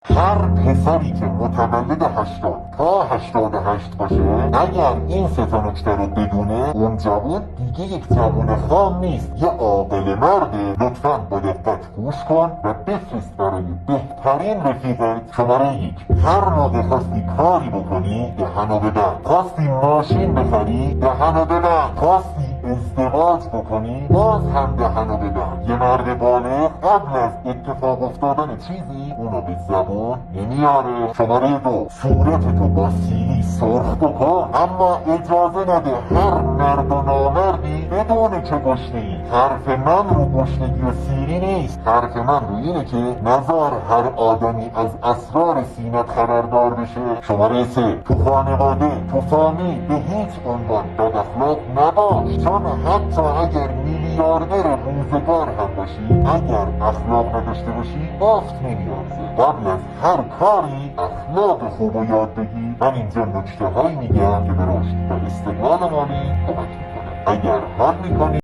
هر پسری که متولد 80 تا 88 باشه، اگر این سه تا نکته رو بدونه، اون جوون دیگه یک جوون خام نیست، یه عاقل مرده. لطفاً با دقت گوش کن و بفرست برای بهترین رفیقت. شماره 1: هر موقع خواستی کاری بکنی دهنو ببند. خواستی ماشین بخری دهنو ببند. خواستی ازدواج بکنی باز هم دهنو ببند. یه مرد بالغ قبل از اتفاق افتادن چیزی اونو به زبون نمیاره. شماره 2: صورتتو با سیلی سرخ بکن، اما اجازه نده هر مرد و نامردی بدونه چه گشنه‌ای. حرف من رو گشنگی و سیری نیست، حرف من رو اینه که نظر هر آدمی از اسرار سینت خبردار بشه. شماره 3: تو خانواده، تو فامیل به هیچ عنوان بد اخلاق نباش، چون حتی اگر میلیاردر روزگار هم باشی، اگر اخلاق نداشته باشی بافت نمیارزه. قبل از هر کاری اخلاق خوب رو یاد بگیر. من اینجا نکته هایی میگم که به رشد و استقلال مالی کمک میکنه. اگر حال میکنی